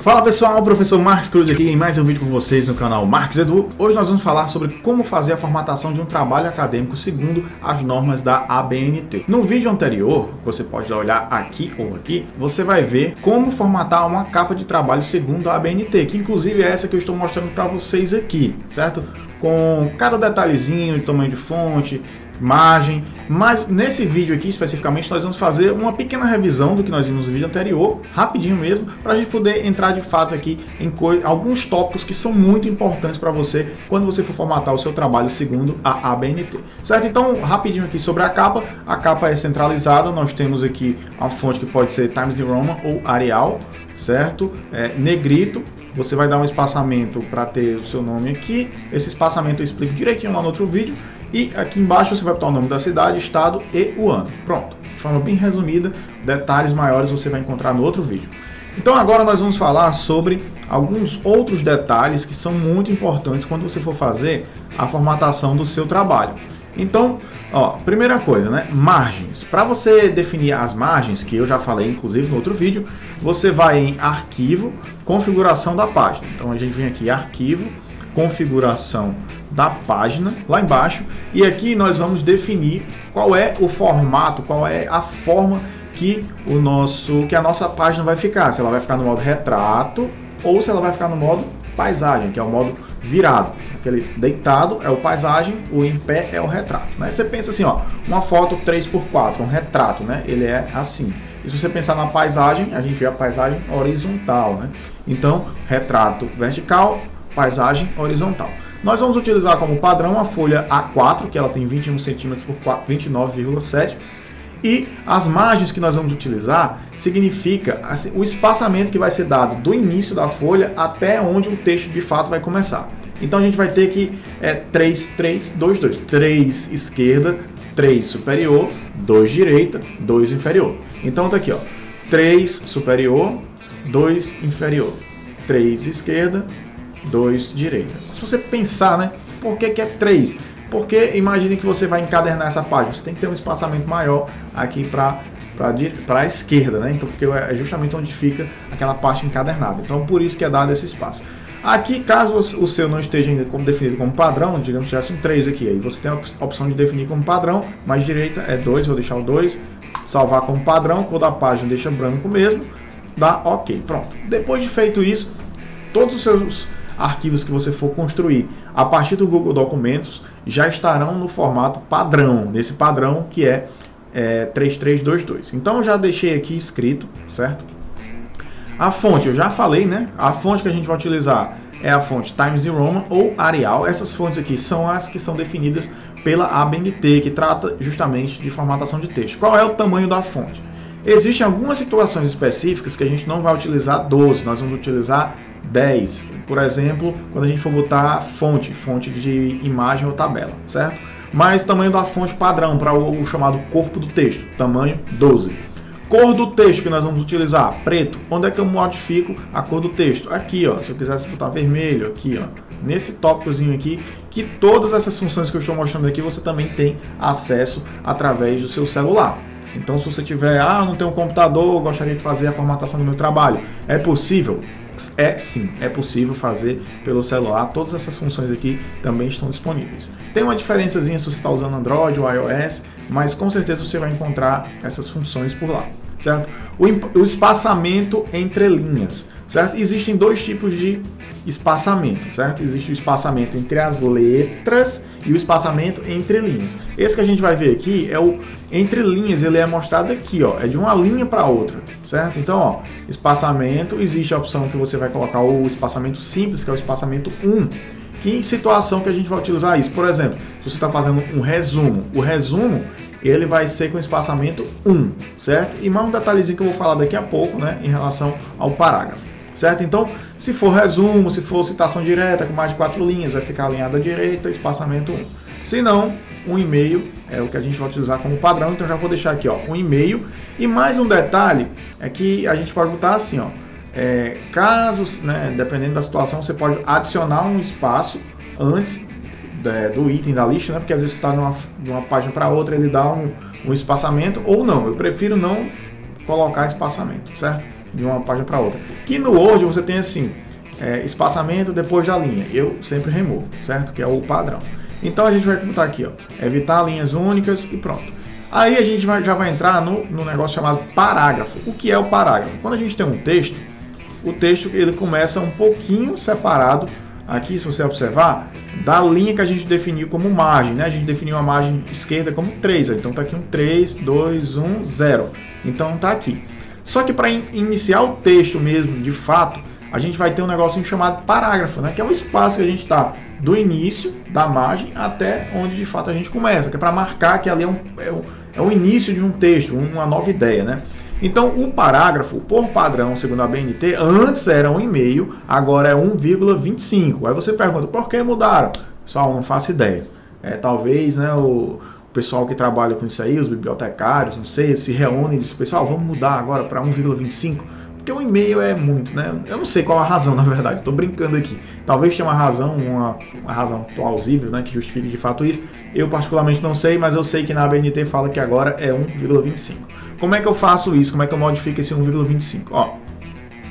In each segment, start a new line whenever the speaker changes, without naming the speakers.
Fala pessoal, o professor Marques Cruz aqui em mais um vídeo com vocês no canal Marques Edu. Hoje nós vamos falar sobre como fazer a formatação de um trabalho acadêmico segundo as normas da ABNT. No vídeo anterior, você pode olhar aqui ou aqui, você vai ver como formatar uma capa de trabalho segundo a ABNT, que inclusive é essa que eu estou mostrando para vocês aqui, certo? Com cada detalhezinho de tamanho de fonte, margem, mas nesse vídeo aqui especificamente nós vamos fazer uma pequena revisão do que nós vimos no vídeo anterior, rapidinho mesmo, para a gente poder entrar de fato aqui em alguns tópicos que são muito importantes para você quando você for formatar o seu trabalho segundo a ABNT, certo? Então, rapidinho aqui sobre a capa é centralizada, nós temos aqui a fonte que pode ser Times New Roman ou Arial, certo? Negrito. Você vai dar um espaçamento para ter o seu nome aqui. Esse espaçamento eu explico direitinho lá no outro vídeo. E aqui embaixo você vai botar o nome da cidade, estado e o ano. Pronto. De forma bem resumida, detalhes maiores você vai encontrar no outro vídeo. Então agora nós vamos falar sobre alguns outros detalhes que são muito importantes quando você for fazer a formatação do seu trabalho. Então, primeira coisa, né? Margens. Para você definir as margens, que eu já falei inclusive no outro vídeo, você vai em Arquivo, Configuração da página. Então a gente vem aqui, Arquivo, Configuração da página, lá embaixo, e aqui nós vamos definir qual é o formato, qual é a forma que a nossa página vai ficar. Se ela vai ficar no modo retrato ou se ela vai ficar no modo paisagem, que é o modo virado. Aquele deitado é o paisagem, o em pé é o retrato, né? Você pensa assim, uma foto 3x4, um retrato, né? Ele é assim. E se você pensar na paisagem, a gente vê a paisagem horizontal, né? Então, retrato vertical, paisagem horizontal. Nós vamos utilizar como padrão a folha A4, que ela tem 21 cm por 29,7. E as margens que nós vamos utilizar significa assim, o espaçamento que vai ser dado do início da folha até onde o texto de fato vai começar. Então a gente vai ter que 3, 3, 2, 2. 3 esquerda, 3 superior, 2 direita, 2 inferior. Então tá aqui, 3 superior, 2 inferior. 3 esquerda, 2 direita. Se você pensar, né, por que é 3? Porque imagine que você vai encadernar essa página, você tem que ter um espaçamento maior aqui para a esquerda, né? Então, porque é justamente onde fica aquela parte encadernada. Então, por isso que é dado esse espaço. Aqui, caso o seu não esteja ainda definido como padrão, digamos que tivesse um 3 aqui, aí você tem a opção de definir como padrão, mais direita é 2, vou deixar o 2, salvar como padrão, cor da página deixa branco mesmo, dá OK, pronto. Depois de feito isso, todos os seus arquivos que você for construir a partir do Google Documentos já estarão no formato padrão, nesse padrão que é 3322. Então eu já deixei aqui escrito, certo? A fonte, eu já falei, né? A fonte que a gente vai utilizar é a fonte Times New Roman ou Arial. Essas fontes aqui são as que são definidas pela ABNT, que trata justamente de formatação de texto. Qual é o tamanho da fonte? Existem algumas situações específicas que a gente não vai utilizar 12, nós vamos utilizar 10, por exemplo, quando a gente for botar fonte de imagem ou tabela, certo? Mas tamanho da fonte padrão para o chamado corpo do texto, tamanho 12. Cor do texto que nós vamos utilizar, preto. Onde é que eu modifico a cor do texto? Aqui, se eu quisesse botar vermelho, aqui, nesse tópicozinho aqui, que todas essas funções que eu estou mostrando aqui você também tem acesso através do seu celular. Então, se você tiver, não tenho um computador, gostaria de fazer a formatação do meu trabalho, é possível? Sim, é possível fazer pelo celular. Todas essas funções aqui também estão disponíveis. Tem uma diferençazinha se você está usando Android ou iOS, mas com certeza você vai encontrar essas funções por lá, certo? O espaçamento entre linhas, certo? Existem dois tipos de espaçamento, certo? Existe o espaçamento entre as letras e o espaçamento entre linhas. Esse que a gente vai ver aqui é o entre linhas, ele é mostrado aqui, é de uma linha para outra, certo? Então, espaçamento, existe a opção que você vai colocar o espaçamento simples, que é o espaçamento 1. Que em situação que a gente vai utilizar isso? Por exemplo, se você está fazendo um resumo, o resumo ele vai ser com espaçamento 1, certo? E mais um detalhezinho que eu vou falar daqui a pouco, né, em relação ao parágrafo, certo? Então, se for resumo, se for citação direta com mais de 4 linhas, vai ficar alinhada à direita, espaçamento 1. Se não, 1,5 é o que a gente vai utilizar como padrão, então já vou deixar aqui, 1,5. E mais um detalhe é que a gente pode botar assim, casos, né, dependendo da situação, você pode adicionar um espaço antes do item da lista, né, porque às vezes você está de uma página para outra, ele dá um espaçamento, ou não. Eu prefiro não colocar espaçamento, certo? de uma página para outra. Que no Word você tem assim, espaçamento depois da linha. Eu sempre removo, certo? Que é o padrão. Então a gente vai botar aqui, ó, evitar linhas únicas e pronto. Aí a gente já vai entrar no negócio chamado parágrafo. O que é o parágrafo? Quando a gente tem um texto, o texto ele começa um pouquinho separado, aqui se você observar, da linha que a gente definiu como margem, né? A gente definiu a margem esquerda como 3, ó. Então tá aqui um 3, 2, 1, 0. Então tá aqui. Só que para iniciar o texto mesmo, de fato, a gente vai ter um negocinho chamado parágrafo, né? Que é o espaço que a gente está do início da margem até onde de fato a gente começa, que é para marcar que ali é o início de um texto, uma nova ideia, né? Então o parágrafo, por padrão, segundo a BNT, antes era 1,5, agora é 1,25. Aí você pergunta, por que mudaram? Pessoal, não faço ideia. Talvez, né, o pessoal que trabalha com isso aí, os bibliotecários, não sei, se reúnem e dizem, pessoal, vamos mudar agora para 1,25. Porque 1,5 é muito, né? Eu não sei qual a razão, na verdade, estou brincando aqui. Talvez tenha uma razão plausível, né, que justifique de fato isso. Eu particularmente não sei, mas eu sei que na ABNT fala que agora é 1,25. Como é que eu faço isso? Como é que eu modifico esse 1,25? Ó,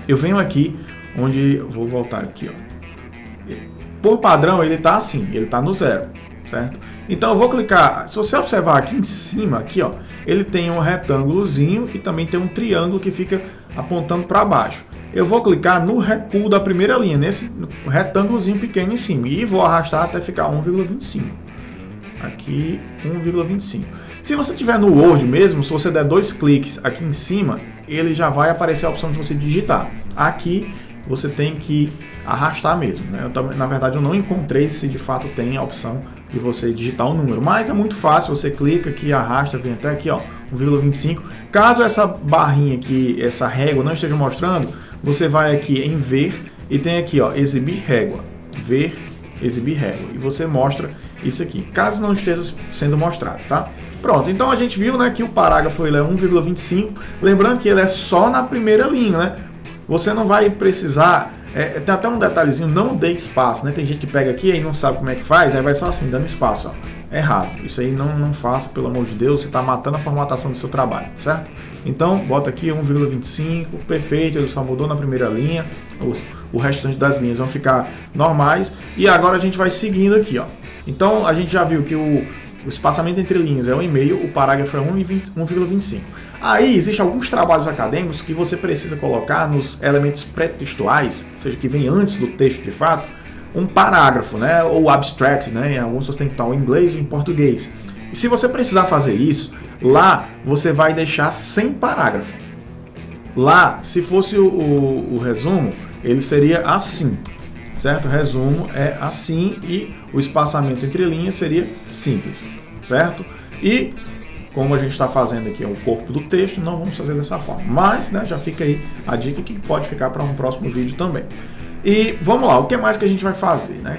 eu venho aqui, onde... Vou voltar aqui, ó. Por padrão, ele está assim, ele está no 0, certo? Então eu vou clicar, se você observar aqui em cima, aqui, ó, ele tem um retângulozinho e também tem um triângulo que fica apontando para baixo. Eu vou clicar no recuo da primeira linha, nesse retângulozinho pequeno em cima, e vou arrastar até ficar 1,25. Aqui, 1,25. Se você tiver no Word mesmo, se você der 2 cliques aqui em cima, ele já vai aparecer a opção de você digitar. Aqui você tem que arrastar mesmo, né? Na verdade, eu não encontrei se de fato tem a opção de você digitar um número, mas é muito fácil, você clica aqui, arrasta, vem até aqui, ó, 1,25. Caso essa barrinha aqui, essa régua não esteja mostrando, você vai aqui em ver e tem aqui, ó, exibir régua, ver, exibir régua, e você mostra isso aqui, caso não esteja sendo mostrado, tá? Pronto, então a gente viu, né, que o parágrafo ele é 1,25, lembrando que ele é só na primeira linha, né? Você não vai precisar, tem até um detalhezinho, não dê espaço, né? Tem gente que pega aqui e não sabe como é que faz, aí vai só assim, dando espaço, ó. Errado, isso aí não faça, pelo amor de Deus, você está matando a formatação do seu trabalho, certo? Então, bota aqui 1,25, perfeito, ele só mudou na primeira linha, o restante das linhas vão ficar normais, e agora a gente vai seguindo aqui, ó. Então, a gente já viu que o espaçamento entre linhas é 1,5, o parágrafo é 1,25. Aí, existem alguns trabalhos acadêmicos que você precisa colocar nos elementos pré-textuais, ou seja, que vem antes do texto de fato, um parágrafo, né, ou abstract, né, em alguns você tem que estar em inglês ou em português. E se você precisar fazer isso, lá você vai deixar sem parágrafo. Lá, se fosse o resumo, ele seria assim, certo? Resumo é assim e o espaçamento entre linhas seria simples, certo? E como a gente está fazendo aqui o corpo do texto, não vamos fazer dessa forma. Mas, né, já fica aí a dica que pode ficar para um próximo vídeo também. E vamos lá, o que mais que a gente vai fazer, né?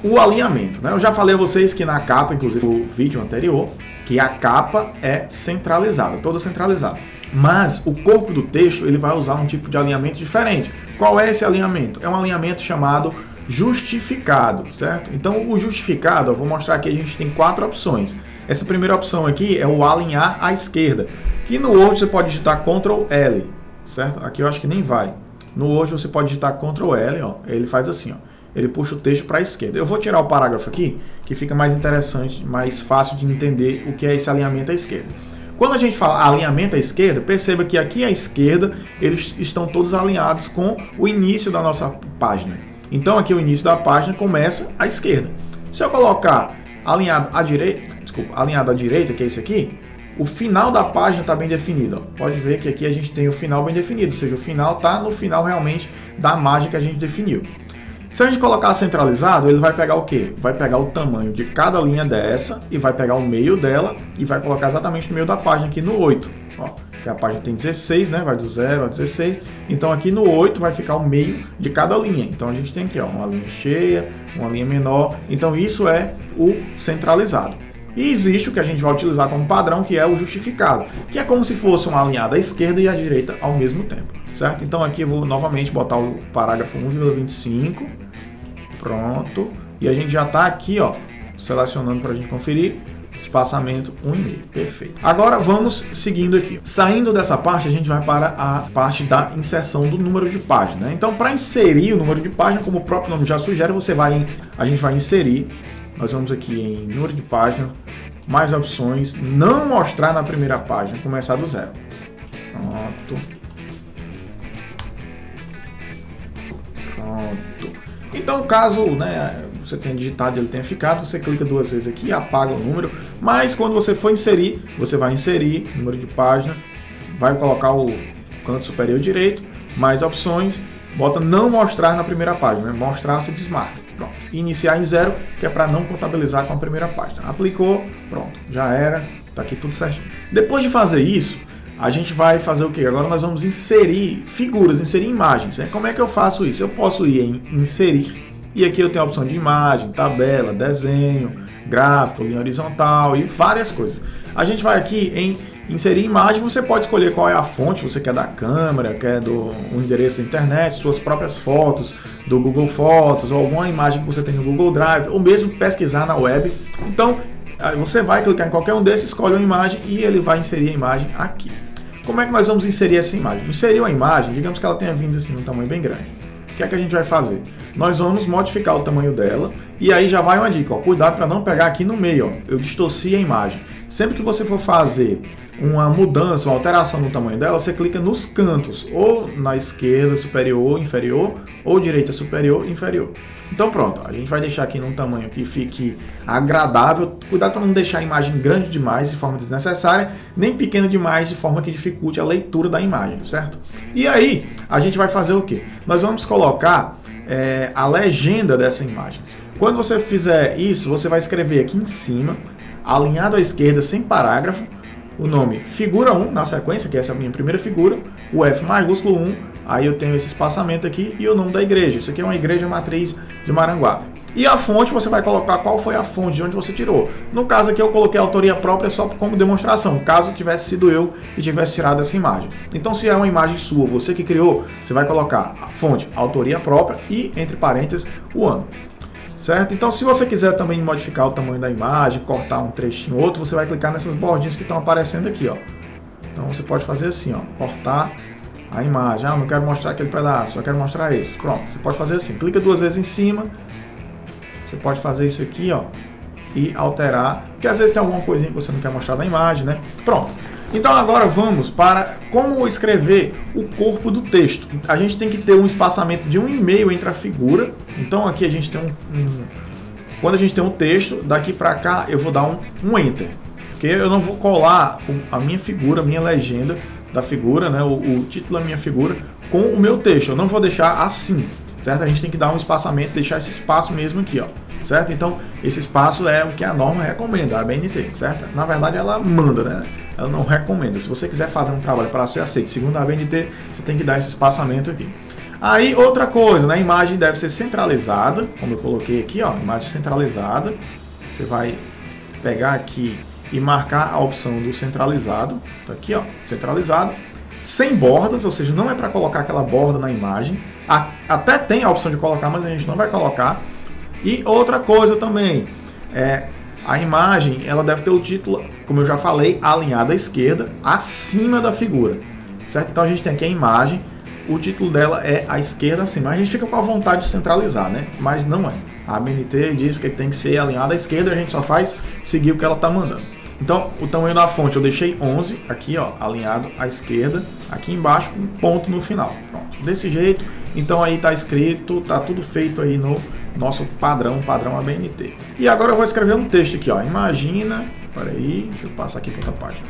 O alinhamento, né? Eu já falei a vocês que na capa, inclusive no vídeo anterior, que a capa é centralizada, toda centralizada. Mas o corpo do texto, ele vai usar um tipo de alinhamento diferente. Qual é esse alinhamento? É um alinhamento chamado justificado, certo? Então o justificado, eu vou mostrar aqui, a gente tem 4 opções. Essa primeira opção aqui é o alinhar à esquerda, que no Word você pode digitar Ctrl L, certo? Aqui eu acho que nem vai. No Word você pode digitar Ctrl L, ó, ele faz assim, ó, ele puxa o texto para a esquerda. Eu vou tirar o parágrafo aqui, que fica mais interessante, mais fácil de entender o que é esse alinhamento à esquerda. Quando a gente fala alinhamento à esquerda, perceba que aqui à esquerda eles estão todos alinhados com o início da nossa página. Então aqui o início da página começa à esquerda. Se eu colocar alinhado à direita, que é esse aqui, o final da página está bem definido. Ó. Pode ver que aqui a gente tem o final bem definido, ou seja, o final está no final realmente da margem que a gente definiu. Se a gente colocar centralizado, ele vai pegar o quê? Vai pegar o tamanho de cada linha dessa e vai pegar o meio dela e vai colocar exatamente no meio da página, aqui no 8. Ó, que a página tem 16, né? Vai do 0 a 16. Então aqui no 8 vai ficar o meio de cada linha. Então a gente tem aqui, ó, uma linha cheia, uma linha menor. Então isso é o centralizado. E existe o que a gente vai utilizar como padrão, que é o justificado, que é como se fosse uma alinhada à esquerda e à direita ao mesmo tempo, certo? Então aqui eu vou novamente botar o parágrafo 1,25, pronto, e a gente já está aqui, ó, selecionando para a gente conferir, espaçamento 1,5. Perfeito. Agora vamos seguindo aqui. Saindo dessa parte, a gente vai para a parte da inserção do número de página. Então, para inserir o número de página, como o próprio nome já sugere, a gente vai inserir. Nós vamos aqui em número de página, mais opções, não mostrar na primeira página, começar do zero. Pronto. Então, caso você tenha digitado e ele tenha ficado, você clica 2 vezes aqui, apaga o número, mas quando você for inserir, você vai inserir número de página, vai colocar o canto superior direito, mais opções, bota não mostrar na primeira página, mostrar se desmarca. Pronto. Iniciar em 0, que é para não contabilizar com a primeira página. Aplicou, pronto, já era, tá aqui tudo certinho. Depois de fazer isso, a gente vai fazer o que? Agora nós vamos inserir figuras, inserir imagens. Como é que eu faço isso? Eu posso ir em inserir, e aqui eu tenho a opção de imagem, tabela, desenho, gráfico, linha horizontal e várias coisas. A gente vai aqui em inserir imagem, você pode escolher qual é a fonte, você quer da câmera, quer do endereço da internet, suas próprias fotos do Google Fotos, ou alguma imagem que você tem no Google Drive, ou mesmo pesquisar na web. Então, você vai clicar em qualquer um desses, escolhe uma imagem e ele vai inserir a imagem aqui. Como é que nós vamos inserir essa imagem? Inseriu a imagem, digamos que ela tenha vindo assim, num tamanho bem grande. O que é que a gente vai fazer? Nós vamos modificar o tamanho dela e aí já vai uma dica, ó, cuidado para não pegar aqui no meio, ó, eu distorci a imagem. Sempre que você for fazer uma mudança, uma alteração no tamanho dela, você clica nos cantos, ou na esquerda superior, inferior, ou direita superior, inferior. Então pronto, a gente vai deixar aqui num tamanho que fique agradável, cuidado para não deixar a imagem grande demais de forma desnecessária, nem pequena demais de forma que dificulte a leitura da imagem, certo? E aí, a gente vai fazer o quê? Nós vamos colocar a legenda dessa imagem. Quando você fizer isso, você vai escrever aqui em cima, alinhado à esquerda, sem parágrafo, o nome figura 1 na sequência, que essa é a minha primeira figura, o F maiúsculo 1, aí eu tenho esse espaçamento aqui e o nome da igreja. Isso aqui é uma igreja matriz de Maranguape. E a fonte, você vai colocar qual foi a fonte de onde você tirou. No caso aqui eu coloquei a autoria própria só como demonstração, caso tivesse sido eu e tivesse tirado essa imagem. Então se é uma imagem sua, você que criou, você vai colocar a fonte, autoria própria e, entre parênteses, o ano. Certo? Então se você quiser também modificar o tamanho da imagem, cortar um trechinho ou outro, você vai clicar nessas bordinhas que estão aparecendo aqui, ó. Então você pode fazer assim, ó, cortar a imagem. Ah, não quero mostrar aquele pedaço, só quero mostrar esse. Pronto, você pode fazer assim, clica 2 vezes em cima. Você pode fazer isso aqui, ó, e alterar, porque às vezes tem alguma coisinha que você não quer mostrar na imagem, né? Pronto. Então agora vamos para como escrever o corpo do texto. A gente tem que ter um espaçamento de 1,5 entre a figura. Então aqui a gente tem quando a gente tem um texto, daqui para cá eu vou dar um Enter. Porque eu não vou colar a minha figura, a minha legenda da figura, né? O título da minha figura com o meu texto. Eu não vou deixar assim. Certo? A gente tem que dar um espaçamento, deixar esse espaço mesmo aqui, ó, certo? Então, esse espaço é o que a norma recomenda, a ABNT, certo? Na verdade, ela manda, né? Ela não recomenda. Se você quiser fazer um trabalho para ser aceito segundo a ABNT, você tem que dar esse espaçamento aqui. Aí, outra coisa, né? A imagem deve ser centralizada, como eu coloquei aqui, ó, imagem centralizada. Você vai pegar aqui e marcar a opção do centralizado, tá aqui, ó, centralizado. Sem bordas, ou seja, não é para colocar aquela borda na imagem. Até tem a opção de colocar, mas a gente não vai colocar. E outra coisa também, a imagem ela deve ter o título, como eu já falei, alinhado à esquerda, acima da figura. Certo? Então a gente tem aqui a imagem, o título dela é à esquerda acima. A gente fica com a vontade de centralizar, né? Mas não é. A ABNT diz que tem que ser alinhado à esquerda, a gente só faz seguir o que ela está mandando. Então, o tamanho da fonte eu deixei 11, aqui ó, alinhado à esquerda, aqui embaixo com um ponto no final. Pronto, desse jeito, então aí tá escrito, tá tudo feito aí no nosso padrão ABNT. E agora eu vou escrever um texto aqui, ó, imagina, peraí, deixa eu passar aqui para outra página.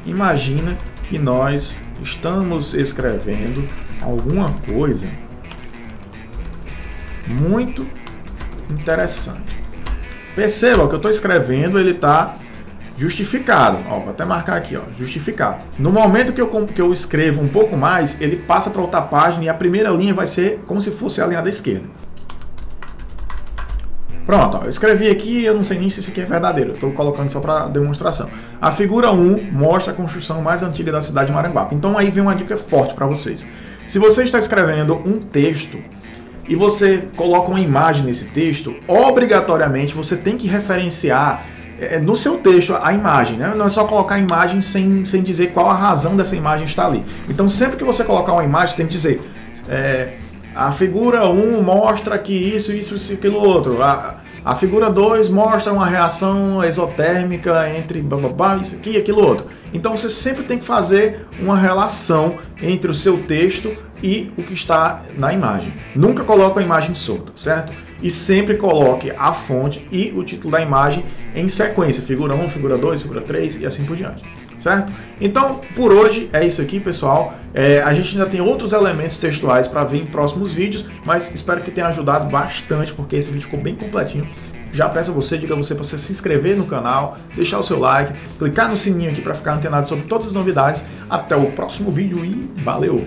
Imagina que nós estamos escrevendo alguma coisa muito interessante. Perceba que eu estou escrevendo, ele está justificado. Ó, vou até marcar aqui, ó, justificado. No momento que eu escrevo um pouco mais, ele passa para outra página e a primeira linha vai ser como se fosse alinhada à esquerda. Pronto, ó, eu escrevi aqui, eu não sei nem se isso aqui é verdadeiro, estou colocando só para demonstração. A figura 1 mostra a construção mais antiga da cidade de Maranguape. Então aí vem uma dica forte para vocês. Se você está escrevendo um texto e você coloca uma imagem nesse texto, obrigatoriamente você tem que referenciar no seu texto a imagem, né? Não é só colocar a imagem sem dizer qual a razão dessa imagem está ali. Então sempre que você colocar uma imagem, tem que dizer a figura 1 mostra que isso, aquilo outro. A figura 2 mostra uma reação exotérmica entre bababá, isso aqui e aquilo outro. Então você sempre tem que fazer uma relação entre o seu texto e o que está na imagem. Nunca coloque a imagem solta, certo? E sempre coloque a fonte e o título da imagem em sequência. Figura 1, figura 2, figura 3 e assim por diante. Certo? Então, por hoje é isso aqui, pessoal. A gente ainda tem outros elementos textuais para ver em próximos vídeos, mas espero que tenha ajudado bastante, porque esse vídeo ficou bem completinho. Já peço a você, diga a você para você se inscrever no canal, deixar o seu like, clicar no sininho aqui para ficar antenado sobre todas as novidades. Até o próximo vídeo e valeu!